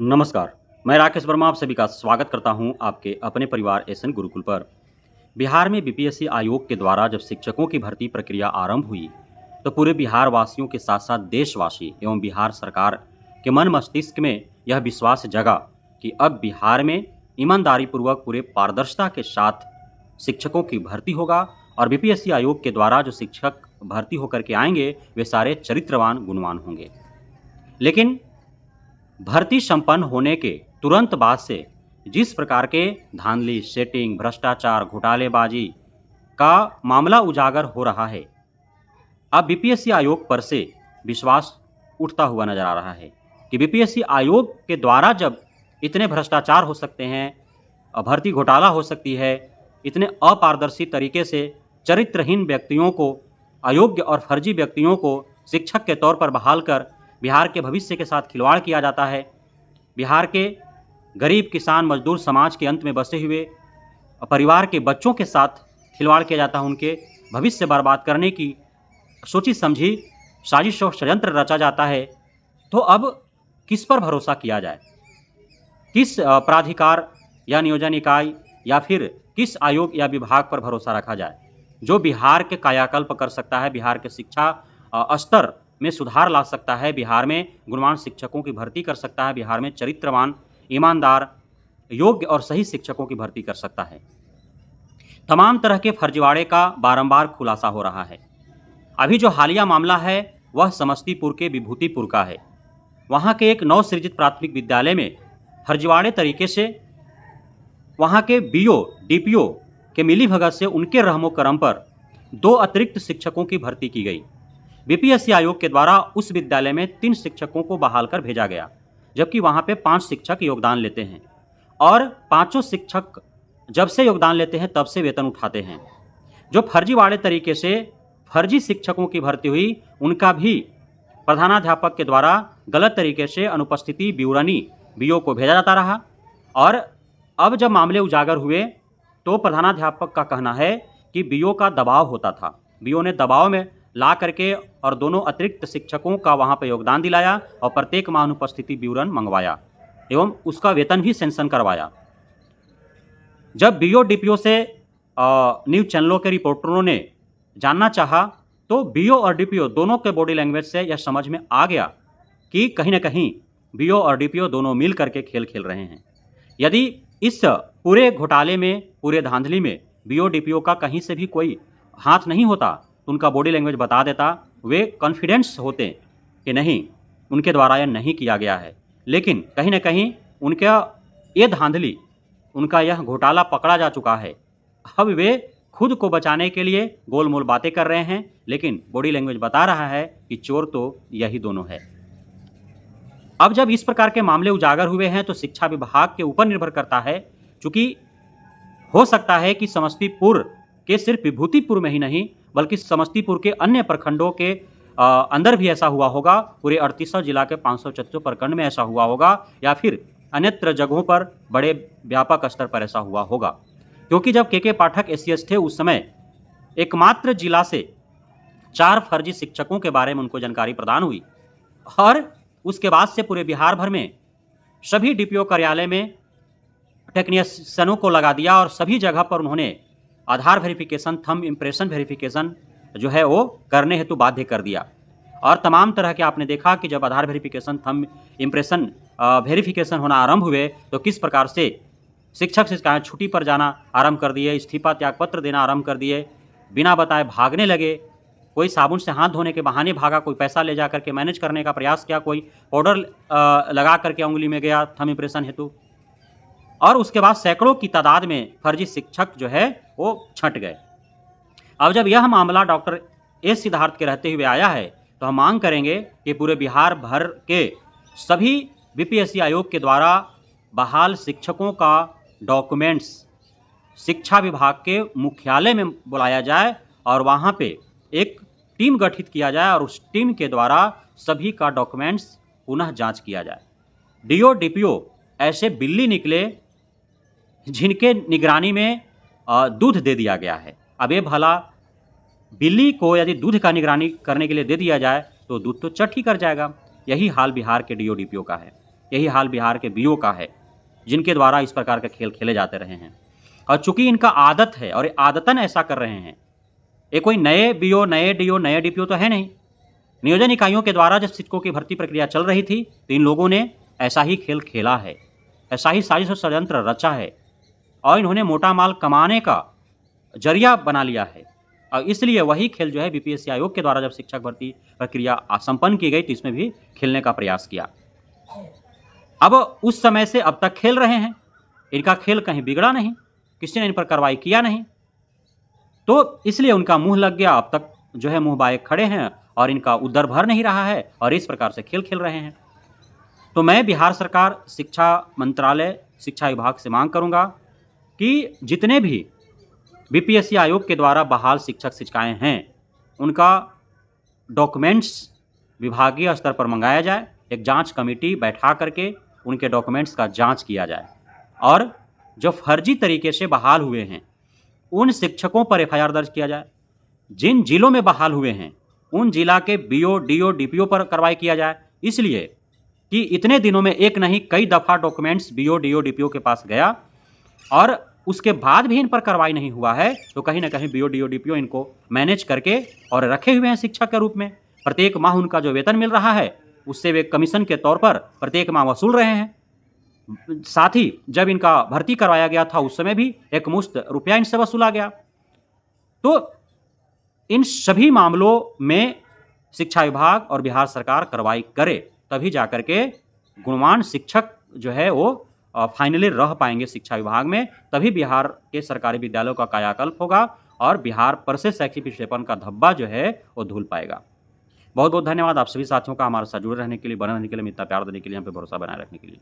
नमस्कार, मैं राकेश वर्मा आप सभी का स्वागत करता हूं आपके अपने परिवार एसएन गुरुकुल पर। बिहार में बीपीएससी आयोग के द्वारा जब शिक्षकों की भर्ती प्रक्रिया आरंभ हुई, तो पूरे बिहार वासियों के साथ-साथ देशवासी एवं बिहार सरकार के मन मस्तिष्क में यह विश्वास जगा कि अब बिहार में ईमानदारी पूर्वक पूरे पारदर्शिता के साथ शिक्षकों की भर्ती होगा और बीपीएससी आयोग के द्वारा जो शिक्षक भर्ती होकर के आएंगे, वे सारे चरित्रवान, गुणवान होंगे। लेकिन भर्ती संपन्न होने के तुरंत बाद से जिस प्रकार के धांधली, सेटिंग, भ्रष्टाचार, घोटालेबाजी का मामला उजागर हो रहा है, अब बीपीएससी आयोग पर से विश्वास उठता हुआ नजर आ रहा है कि बीपीएससी आयोग के द्वारा जब इतने भ्रष्टाचार हो सकते हैं, भर्ती घोटाला हो सकती है, इतने अपारदर्शी तरीके से चरित्रहीन व्यक्तियों को, अयोग्य और फर्जी व्यक्तियों को शिक्षक के तौर पर बहाल कर बिहार के भविष्य के साथ खिलवाड़ किया जाता है। बिहार के गरीब किसान मजदूर समाज के अंत में बसे हुए परिवार के बच्चों के साथ खिलवाड़ किया जाता है, उनके भविष्य बर्बाद करने की सोची समझी साजिश और षड्यंत्र रचा जाता है। तो अब किस पर भरोसा किया जाए? किस प्राधिकार या नियोजन इकाई या फिर किस आयोग या विभाग पर भरोसा रखा जाए, जो बिहार के कायाकल्प कर सकता है, बिहार के शिक्षा स्तर में सुधार ला सकता है, बिहार में गुणवान शिक्षकों की भर्ती कर सकता है, बिहार में चरित्रवान, ईमानदार, योग्य और सही शिक्षकों की भर्ती कर सकता है। तमाम तरह के फर्जीवाड़े का बारंबार खुलासा हो रहा है। अभी जो हालिया मामला है वह समस्तीपुर के विभूतिपुर का है। वहाँ के एक नवसृजित प्राथमिक विद्यालय में फर्जीवाड़े तरीके से वहाँ के बीओ, डीपीओ के मिलीभगत से उनके रहमो करम पर 2 अतिरिक्त शिक्षकों की भर्ती की गई। बीपीएससी आयोग के द्वारा उस विद्यालय में 3 शिक्षकों को बहाल कर भेजा गया, जबकि वहाँ पे 5 शिक्षक योगदान लेते हैं और पाँचों शिक्षक जब से योगदान लेते हैं तब से वेतन उठाते हैं। जो फर्जीवाड़े तरीके से फर्जी शिक्षकों की भर्ती हुई, उनका भी प्रधानाध्यापक के द्वारा गलत तरीके से अनुपस्थिति विवरणी बीओ को भेजा जाता रहा। और अब जब मामले उजागर हुए तो प्रधानाध्यापक का कहना है कि बीओ का दबाव होता था, बीओ ने दबाव में ला करके और दोनों अतिरिक्त शिक्षकों का वहाँ पर योगदान दिलाया और प्रत्येक माह अनुपस्थिति विवरण मंगवाया एवं उसका वेतन भी सेंक्शन करवाया। जब बीओ डीपीओ से न्यूज़ चैनलों के रिपोर्टरों ने जानना चाहा तो बीओ और डीपीओ दोनों के बॉडी लैंग्वेज से यह समझ में आ गया कि कहीं ना कहीं बीओ और डीपीओ दोनों मिल करके खेल खेल रहे हैं। यदि इस पूरे घोटाले में, पूरे धांधली में बीओ डीपीओ का कहीं से भी कोई हाथ नहीं होता तो उनका बॉडी लैंग्वेज बता देता, वे कॉन्फिडेंस होते कि नहीं, उनके द्वारा यह नहीं किया गया है। लेकिन कहीं ना कहीं उनका ये धांधली, उनका यह घोटाला पकड़ा जा चुका है। अब वे खुद को बचाने के लिए गोलमोल बातें कर रहे हैं, लेकिन बॉडी लैंग्वेज बता रहा है कि चोर तो यही दोनों है। अब जब इस प्रकार के मामले उजागर हुए हैं तो शिक्षा विभाग के ऊपर निर्भर करता है, क्योंकि हो सकता है कि समस्तीपुर के सिर्फ विभूतिपुर में ही नहीं बल्कि समस्तीपुर के अन्य प्रखंडों के अंदर भी ऐसा हुआ होगा, पूरे 38 जिला के 536 प्रखंड में ऐसा हुआ होगा, या फिर अन्यत्र जगहों पर बड़े व्यापक स्तर पर ऐसा हुआ होगा। क्योंकि जब के पाठक एसीएस थे उस समय एकमात्र जिला से 4 फर्जी शिक्षकों के बारे में उनको जानकारी प्रदान हुई और उसके बाद से पूरे बिहार भर में सभी डीपीओ कार्यालय में टेक्नीशियनों को लगा दिया और सभी जगह पर उन्होंने आधार वेरिफिकेशन, थंब इम्प्रेशन वेरिफिकेशन जो है वो करने हेतु बाध्य कर दिया। और तमाम तरह के आपने देखा कि जब आधार वेरिफिकेशन, थंब इम्प्रेशन वेरिफिकेशन होना आरंभ हुए तो किस प्रकार से शिक्षक शिक्षिकाएं छुट्टी पर जाना आरंभ कर दिए, इस्तीफा त्यागपत्र देना आरंभ कर दिए, बिना बताए भागने लगे। कोई साबुन से हाथ धोने के बहाने भागा, कोई पैसा ले जा करके मैनेज करने का प्रयास किया, कोई पाउडर लगा करके उंगली में गया थंब इम्प्रेशन हेतु। और उसके बाद सैकड़ों की तादाद में फर्जी शिक्षक जो है वो छंट गए। अब जब यह मामला डॉक्टर एस सिद्धार्थ के रहते हुए आया है तो हम मांग करेंगे कि पूरे बिहार भर के सभी बीपीएससी आयोग के द्वारा बहाल शिक्षकों का डॉक्यूमेंट्स शिक्षा विभाग के मुख्यालय में बुलाया जाए और वहाँ पे एक टीम गठित किया जाए और उस टीम के द्वारा सभी का डॉक्यूमेंट्स पुनः जांच किया जाए। डीओ डीपीओ ऐसे बिल्ली निकले जिनके निगरानी में दूध दे दिया गया है। अब ये भला बिल्ली को यदि दूध का निगरानी करने के लिए दे दिया जाए तो दूध तो चट ही कर जाएगा। यही हाल बिहार के डीओ डीपीओ का है। यही हाल बिहार के बीओ का है, जिनके द्वारा इस प्रकार के खेल खेले जाते रहे हैं। और चूंकि इनका आदत है और ये आदतन ऐसा कर रहे हैं, ये कोई नए बीओ, नए डीओ, नए डीपीओ तो है नहीं। नियोजन इकाइयों के द्वारा जब शिक्षकों की भर्ती प्रक्रिया चल रही थी तो इन लोगों ने ऐसा ही खेल खेला है, ऐसा ही साजिश और षड्यंत्र रचा है और इन्होंने मोटा माल कमाने का जरिया बना लिया है। और इसलिए वही खेल जो है बीपीएससी आयोग के द्वारा जब शिक्षक भर्ती प्रक्रिया संपन्न की गई तो इसमें भी खेलने का प्रयास किया। अब उस समय से अब तक खेल रहे हैं, इनका खेल कहीं बिगड़ा नहीं, किसी ने इन पर कार्रवाई किया नहीं, तो इसलिए उनका मुंह लग गया। अब तक जो है मुंह बाए खड़े हैं और इनका उदर भर नहीं रहा है और इस प्रकार से खेल खेल रहे हैं। तो मैं बिहार सरकार, शिक्षा मंत्रालय, शिक्षा विभाग से मांग करूंगा कि जितने भी बीपीएससी आयोग के द्वारा बहाल शिक्षक शिक्षिकाएं हैं, उनका डॉक्यूमेंट्स विभागीय स्तर पर मंगाया जाए, एक जांच कमेटी बैठा करके उनके डॉक्यूमेंट्स का जांच किया जाए और जो फर्जी तरीके से बहाल हुए हैं उन शिक्षकों पर एफआईआर दर्ज किया जाए। जिन जिलों में बहाल हुए हैं उन जिला के बीओ, डीओ, डीपीओ पर कार्रवाई किया जाए, इसलिए कि इतने दिनों में एक नहीं कई दफ़ा डॉक्यूमेंट्स बीओ, डीओ, डीपीओ के पास गया और उसके बाद भी इन पर कार्रवाई नहीं हुआ है। तो कहीं ना कहीं बीओ, डीओ, डीपीओ इनको मैनेज करके और रखे हुए हैं शिक्षक के रूप में। प्रत्येक माह उनका जो वेतन मिल रहा है उससे वे कमीशन के तौर पर प्रत्येक माह वसूल रहे हैं। साथ ही जब इनका भर्ती करवाया गया था उस समय भी एक मुश्त रुपया इनसे वसूला गया। तो इन सभी मामलों में शिक्षा विभाग और बिहार सरकार कार्रवाई करे, तभी जाकर के गुणवान शिक्षक जो है वो फाइनली रह पाएंगे शिक्षा विभाग में। तभी बिहार के सरकारी विद्यालयों का कायाकल्प होगा और बिहार पर से शैक्षिक पिछड़ेपन का धब्बा जो है वो धुल पाएगा। बहुत बहुत धन्यवाद आप सभी साथियों का हमारे साथ जुड़े रहने के लिए, बने रहने के लिए, इतना प्यार देने के लिए, हम पे भरोसा बनाए रखने के लिए।